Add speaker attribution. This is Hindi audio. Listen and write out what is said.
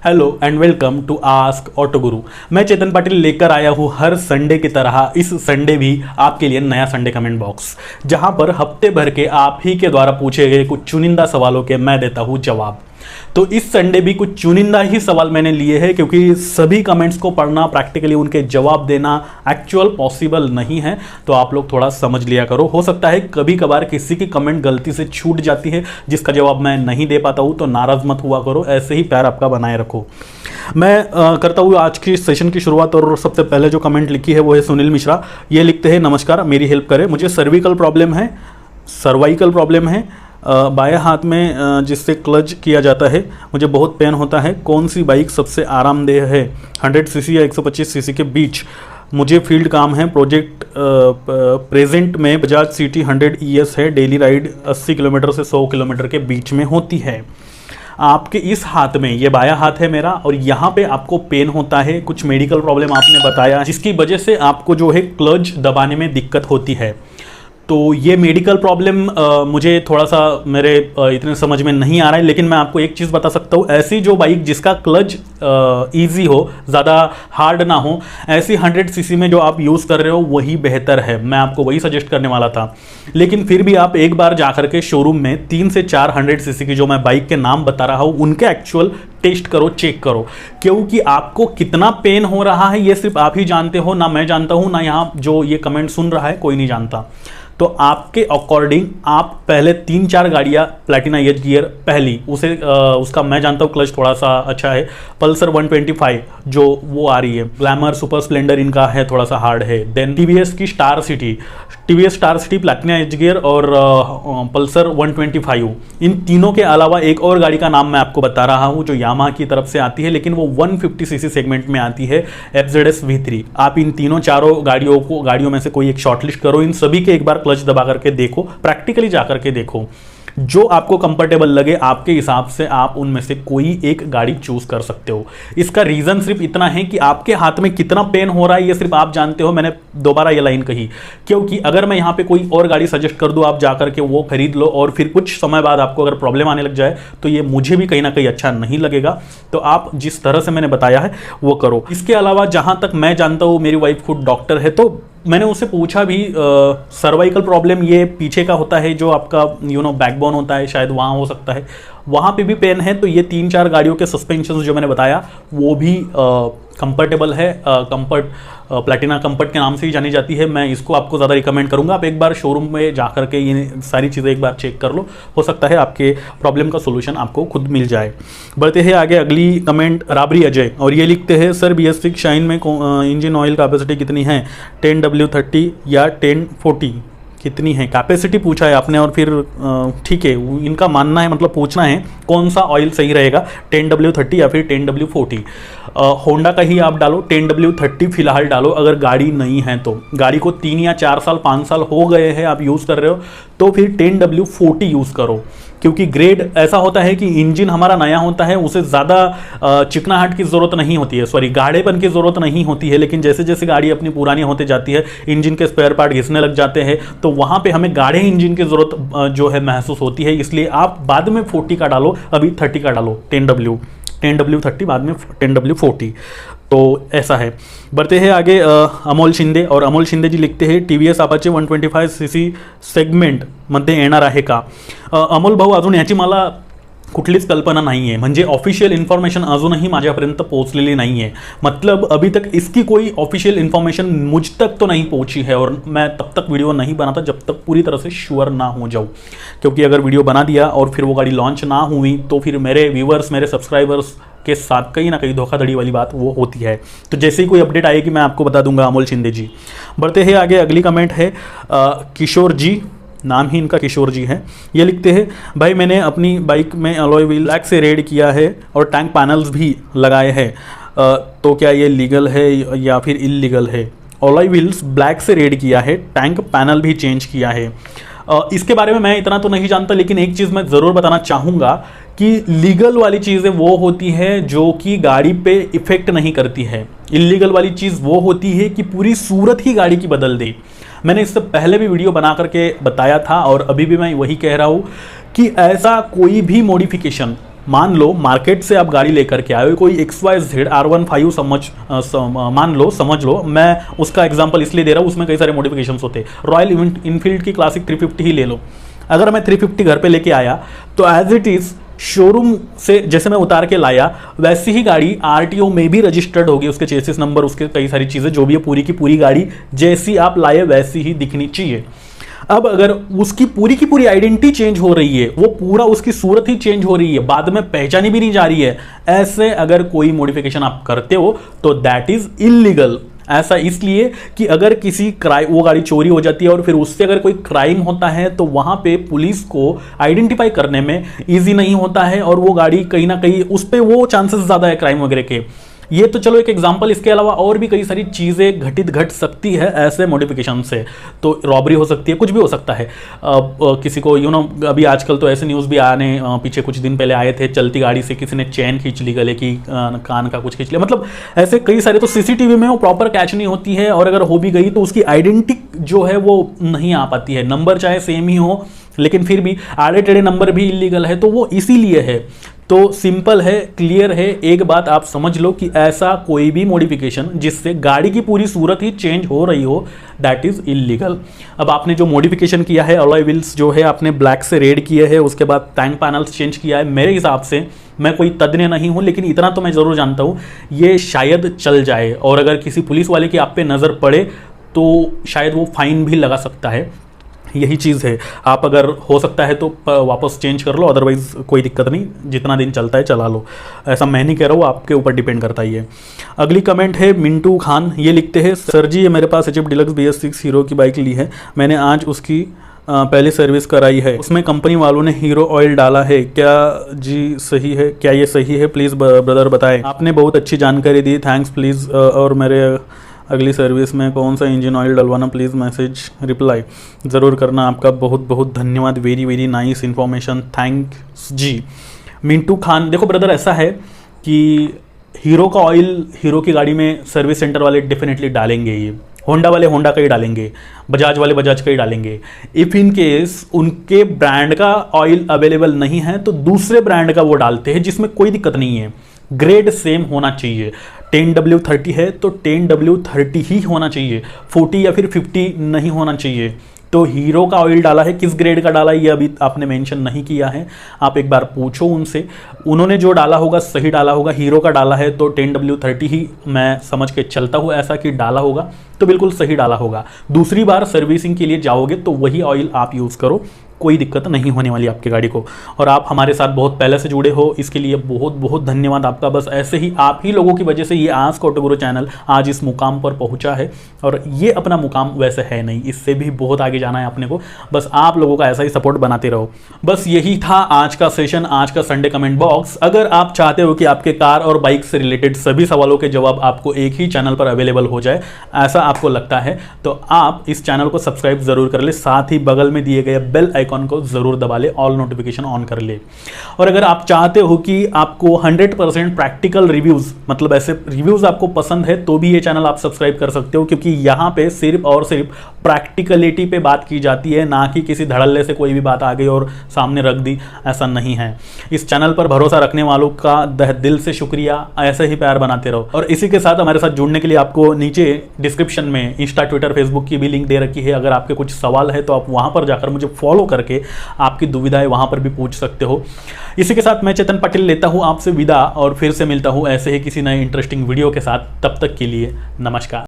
Speaker 1: Hello and welcome to Ask Auto Guru. मैं चेतन पाटिल लेकर आया हूँ हर संडे की तरह इस संडे भी आपके लिए नया संडे कमेंट बॉक्स, जहां पर हफ्ते भर के आप ही के द्वारा पूछे गए कुछ चुनिंदा सवालों के मैं देता हूँ जवाब। तो इस संडे भी कुछ चुनिंदा ही सवाल मैंने लिए हैं, क्योंकि सभी कमेंट्स को पढ़ना, प्रैक्टिकली उनके जवाब देना एक्चुअल पॉसिबल नहीं है। तो आप लोग थोड़ा समझ लिया करो। हो सकता है कभी कभार किसी की कमेंट गलती से छूट जाती है जिसका जवाब मैं नहीं दे पाता हूँ, तो नाराज मत हुआ करो, ऐसे ही प्यार आपका बनाए रखो। मैं करता हूँ आज की सेशन की शुरुआत। और सबसे पहले जो कमेंट लिखी है वो है सुनील मिश्रा। ये लिखते हैं, नमस्कार, मेरी हेल्प करें, मुझे सर्विकल प्रॉब्लम है, सर्वाइकल प्रॉब्लम है, बाएं हाथ में जिससे क्लच किया जाता है, मुझे बहुत पेन होता है। कौन सी बाइक सबसे आरामदेह है 100 सीसी या 125 सीसी के बीच? मुझे फील्ड काम है, प्रोजेक्ट प्रेजेंट में बजाज सिटी 100 ES है, डेली राइड 80 किलोमीटर से 100 किलोमीटर के बीच में होती है। आपके इस हाथ में, ये बायां हाथ है मेरा, और यहाँ पे आपको पेन होता है, कुछ मेडिकल प्रॉब्लम आपने बताया जिसकी वजह से आपको जो है क्लच दबाने में दिक्कत होती है। तो ये मेडिकल प्रॉब्लम मुझे थोड़ा सा मेरे इतने समझ में नहीं आ रहा है, लेकिन मैं आपको एक चीज़ बता सकता हूँ, ऐसी जो बाइक जिसका क्लच इजी हो, ज़्यादा हार्ड ना हो, ऐसी 100 सीसी में जो आप यूज़ कर रहे हो वही बेहतर है। मैं आपको वही सजेस्ट करने वाला था। लेकिन फिर भी आप एक बार जा करके शोरूम में 3 से 4 100 सीसी की जो मैं बाइक के नाम बता रहा हूँ उनके एक्चुअल टेस्ट करो, चेक करो, क्योंकि आपको कितना पेन हो रहा है ये सिर्फ आप ही जानते हो, ना मैं जानता हूँ, ना यहाँ जो ये कमेंट सुन रहा है कोई नहीं जानता। तो आपके अकॉर्डिंग आप पहले 3-4 गाड़ियाँ, प्लैटिना एज गियर पहली, उसका मैं जानता हूँ क्लच थोड़ा सा अच्छा है, पल्सर 125 जो वो आ रही है, ग्लैमर, सुपर स्प्लेंडर इनका है थोड़ा सा हार्ड है। देन टीवीएस की Star City, Platina H gear और पल्सर 125, इन तीनों के अलावा एक और गाड़ी का नाम मैं आपको बता रहा हूँ जो यामाहा की तरफ से आती है, लेकिन वो 150 सीसी सेगमेंट में आती है, FZS V3। आप इन चारों गाड़ियों में से कोई एक शॉर्टलिस्ट करो, इन सभी के एक बार क्लच दबा करके देखो, प्रैक्टिकली जा करके देखो, जो आपको कंफर्टेबल लगे आपके हिसाब से आप उनमें से कोई एक गाड़ी चूज कर सकते हो। इसका रीजन सिर्फ इतना है कि आपके हाथ में कितना पेन हो रहा है ये सिर्फ आप जानते हो। मैंने दोबारा ये लाइन कही क्योंकि अगर मैं यहाँ पे कोई और गाड़ी सजेस्ट कर दूं, आप जाकर के वो खरीद लो और फिर कुछ समय बाद आपको अगर प्रॉब्लम आने लग जाए तो ये मुझे भी कहीं ना कहीं अच्छा नहीं लगेगा। तो आप जिस तरह से मैंने बताया है वो करो। इसके अलावा जहां तक मैं जानता हूँ, मेरी वाइफ खुद डॉक्टर है, तो मैंने उससे पूछा भी, सर्वाइकल प्रॉब्लम ये पीछे का होता है, जो आपका बैकबोन होता है, शायद वहाँ हो सकता है, वहाँ पे भी पेन है। तो ये 3-4 गाड़ियों के सस्पेंशन जो मैंने बताया वो भी कंफर्टेबल है, प्लैटिना कंफर्ट के नाम से ही जानी जाती है। मैं इसको आपको ज़्यादा रिकमेंड करूँगा, आप एक बार शोरूम में जा करके ये सारी चीज़ें एक बार चेक कर लो, हो सकता है आपके प्रॉब्लम का सोल्यूशन आपको खुद मिल जाए। बढ़ते हैं आगे, अगली कमेंट राबरी अजय, और ये लिखते हैं, सर BS6 शाइन में इंजन ऑयल कैपेसिटी कितनी है, 10W30 या 1040 कितनी है? कैपेसिटी पूछा है आपने, और फिर ठीक है, इनका मानना है, मतलब पूछना है कौन सा ऑयल सही रहेगा, 10W30 या फिर 10W40। होंडा का ही आप डालो, 10W30 फिलहाल डालो। अगर गाड़ी नहीं है तो, गाड़ी को 3 या 4 साल 5 साल हो गए हैं आप यूज़ कर रहे हो, तो फिर 10W40 यूज़ करो, क्योंकि ग्रेड ऐसा होता है कि इंजन हमारा नया होता है, उसे ज़्यादा चिकनाहट की ज़रूरत नहीं होती है, सॉरी गाढ़ेपन की ज़रूरत नहीं होती है। लेकिन जैसे जैसे गाड़ी अपनी पुरानी होते जाती है, इंजन के स्पेयर पार्ट घिसने लग जाते हैं, तो वहाँ पे हमें गाढ़े इंजन की ज़रूरत जो है महसूस होती है। इसलिए आप बाद में 40 का डालो, अभी 30 का डालो, 10W30 बाद में 10W40। तो ऐसा है। बढ़ते हैं आगे, अमोल शिंदे, और अमोल शिंदे जी लिखते हैं, TVS अपाचे 125 सीसी सेगमेंट मध्ये येणार आहे का? अमोल भाऊ, अजून याची मला कुठलीच कल्पना नहीं है, म्हणजे ऑफिशियल इन्फॉर्मेशन अजूनही माझ्यापर्यंत पोहोचलेली नहीं है। मतलब अभी तक इसकी कोई ऑफिशियल इन्फॉर्मेशन मुझ तक तो नहीं पहुंची है, और मैं तब तक वीडियो नहीं बनाता जब तक पूरी तरह से श्योर ना हो जाऊँ, क्योंकि अगर वीडियो बना दिया और फिर वो गाड़ी लॉन्च ना हुई तो फिर मेरे व्यूवर्स, मेरे सब्सक्राइबर्स के साथ कहीं ना कहीं धोखाधड़ी वाली बात वो होती है। तो जैसे ही कोई अपडेट आएगी मैं आपको बता दूंगा, अमोल शिंदे जी। बढ़ते हैं आगे, अगली कमेंट है किशोर जी, नाम ही इनका किशोर जी है। ये लिखते हैं, भाई मैंने अपनी बाइक में अलॉय व्हील ब्लैक से रेड किया है और टैंक पैनल्स भी लगाए हैं, तो क्या ये लीगल है या फिर इलीगल है? अलॉय व्हील्स ब्लैक से रेड किया है, टैंक पैनल भी चेंज किया है। इसके बारे में मैं इतना तो नहीं जानता, लेकिन एक चीज़ मैं ज़रूर बताना चाहूँगा कि लीगल वाली चीज़ें वो होती है जो कि गाड़ी पे इफ़ेक्ट नहीं करती है। इलीगल वाली चीज़ वो होती है कि पूरी सूरत ही गाड़ी की बदल दे। मैंने इससे पहले भी वीडियो बना करके बताया था और अभी भी मैं वही कह रहा हूँ कि ऐसा कोई भी मॉडिफिकेशन मान लो मार्केट से आप गाड़ी लेकर के आए हो, कोई XYZ R15 समझ लो, मैं उसका एग्जांपल इसलिए दे रहा हूँ, उसमें कई सारे मॉडिफिकेशंस होते हैं। रॉयल इनफील्ड की क्लासिक 350 ही ले लो, अगर मैं 350 घर पे लेके आया तो एज इट इज शोरूम से जैसे मैं उतार के लाया वैसी ही गाड़ी RTO में भी रजिस्टर्ड होगी, उसके चेसिस नंबर, उसके कई सारी चीज़ें जो भी है, पूरी की पूरी गाड़ी जैसी आप लाए वैसी ही दिखनी चाहिए। अब अगर उसकी पूरी की पूरी आइडेंटिटी चेंज हो रही है, वो पूरा उसकी सूरत ही चेंज हो रही है, बाद में पहचानी भी नहीं जा रही है, ऐसे अगर कोई मॉडिफिकेशन आप करते हो तो दैट इज इलीगल। ऐसा इसलिए कि अगर किसी वो गाड़ी चोरी हो जाती है और फिर उससे अगर कोई क्राइम होता है तो वहां पे पुलिस को आइडेंटिफाई करने में इजी नहीं होता है, और वो गाड़ी कहीं ना कहीं उस पर वो चांसेस ज़्यादा है क्राइम वगैरह के। ये तो चलो एक एग्जांपल, इसके अलावा और भी कई सारी चीज़ें घट सकती है ऐसे मॉडिफिकेशन से। तो रॉबरी हो सकती है, कुछ भी हो सकता है। किसी को अभी आजकल तो ऐसे न्यूज़ भी आने पीछे कुछ दिन पहले आए थे, चलती गाड़ी से किसी ने चैन खींच ली, गले की कान का कुछ खींच लिया, मतलब ऐसे कई सारे। तो CCTV में वो प्रॉपर कैच नहीं होती है, और अगर हो भी गई तो उसकी आइडेंटिटी जो है वो नहीं आ पाती है। नंबर चाहे सेम ही हो लेकिन फिर भी आड़े टेढ़े नंबर भी इलीगल है, तो वो इसीलिए है। तो सिंपल है, क्लियर है, एक बात आप समझ लो कि ऐसा कोई भी मॉडिफिकेशन जिससे गाड़ी की पूरी सूरत ही चेंज हो रही हो, दैट इज इलीगल। अब आपने जो मॉडिफिकेशन किया है, अलॉय व्हील्स जो है आपने ब्लैक से रेड किए हैं, उसके बाद टैंक पैनल्स चेंज किया है, मेरे हिसाब से, मैं कोई तज्ञ नहीं हूं लेकिन इतना तो मैं जरूर जानता हूं, ये शायद चल जाए, और अगर किसी पुलिस वाले की आप पे नज़र पड़े तो शायद वो फाइन भी लगा सकता है। यही चीज़ है, आप अगर हो सकता है तो वापस चेंज कर लो, अदरवाइज कोई दिक्कत नहीं, जितना दिन चलता है चला लो। ऐसा मैं नहीं कह रहा हूँ, आपके ऊपर डिपेंड करता ही है। अगली कमेंट है मिंटू खान, ये लिखते हैं, सर जी ये मेरे पास HF डिलक्स BS6 हीरो की बाइक ली है, मैंने आज उसकी पहली सर्विस कराई है, उसमें कंपनी वालों ने हीरो ऑयल डाला है, क्या जी सही है, क्या ये सही है? प्लीज़ ब्रदर बताएं। आपने बहुत अच्छी जानकारी दी, थैंक्स। प्लीज़ और मेरे अगली सर्विस में कौन सा इंजन ऑयल डलवाना, प्लीज़ मैसेज रिप्लाई ज़रूर करना। आपका बहुत बहुत धन्यवाद, very very nice information, thanks जी। मिंटू खान, देखो ब्रदर ऐसा है कि हीरो का ऑयल हीरो की गाड़ी में सर्विस सेंटर वाले डेफिनेटली डालेंगे, ये होंडा वाले होंडा का ही डालेंगे, बजाज वाले बजाज का ही डालेंगे। इफ़ इन केस उनके ब्रांड का ऑयल अवेलेबल नहीं है तो दूसरे ब्रांड का वो डालते हैं, जिसमें कोई दिक्कत नहीं है। ग्रेड सेम होना चाहिए, 10W30 है तो 10W30 ही होना चाहिए, 40 या फिर 50 नहीं होना चाहिए। तो हीरो का ऑयल डाला है, किस ग्रेड का डाला है ये अभी आपने मेंशन नहीं किया है, आप एक बार पूछो उनसे, उन्होंने जो डाला होगा सही डाला होगा। हीरो का डाला है तो 10W30 ही मैं समझ के चलता हूँ ऐसा कि डाला होगा, तो बिल्कुल सही डाला होगा। दूसरी बार सर्विसिंग के लिए जाओगे तो वही ऑयल आप यूज़ करो, कोई दिक्कत नहीं होने वाली आपकी गाड़ी को। और आप हमारे साथ बहुत पहले से जुड़े हो, इसके लिए बहुत बहुत धन्यवाद आपका। बस ऐसे ही आप ही लोगों की वजह से ये आस्क ऑटो गुरु चैनल आज इस मुकाम पर पहुंचा है, और ये अपना मुकाम वैसे है नहीं, इससे भी बहुत आगे जाना है अपने को। बस आप लोगों का ऐसा ही सपोर्ट बनाते रहो। बस यही था आज का सेशन, आज का संडे कमेंट बॉक्स। अगर आप चाहते हो कि आपके कार और बाइक से रिलेटेड सभी सवालों के जवाब आपको एक ही चैनल पर अवेलेबल हो जाए, ऐसा आपको लगता है तो आप इस चैनल को सब्सक्राइब जरूर कर ले, साथ ही बगल में दिए गए बेल आइकन को जरूर दबा ले, ऑल नोटिफिकेशन ऑन कर ले। और अगर आप चाहते हो कि आपको 100% प्रैक्टिकल रिव्यूज, मतलब ऐसे रिव्यूज आपको पसंद है, तो भी ये चैनल आप सब्सक्राइब कर सकते हो, क्योंकि यहाँ पे सिर्फ और सिर्फ प्रैक्टिकलिटी पे बात की जाती है, ना कि किसी धड़ल्ले से कोई भी बात आ गई और सामने रख दी, ऐसा नहीं है। इस चैनल पर भरोसा रखने वालों का दिल से शुक्रिया, ऐसे ही प्यार बनाते रहो। और इसी के साथ हमारे साथ जुड़ने के लिए आपको नीचे डिस्क्रिप्शन में इंस्टा, ट्विटर, फेसबुक की भी लिंक दे रखी है। अगर आपके कुछ सवाल है तो आप वहां पर जाकर मुझे फॉलो करके आपकी दुविधाएं वहां पर भी पूछ सकते हो। इसी के साथ मैं चेतन पाटिल लेता हूं आपसे विदा, और फिर से मिलता हूं ऐसे ही किसी नए इंटरेस्टिंग वीडियो के साथ। तब तक के लिए नमस्कार।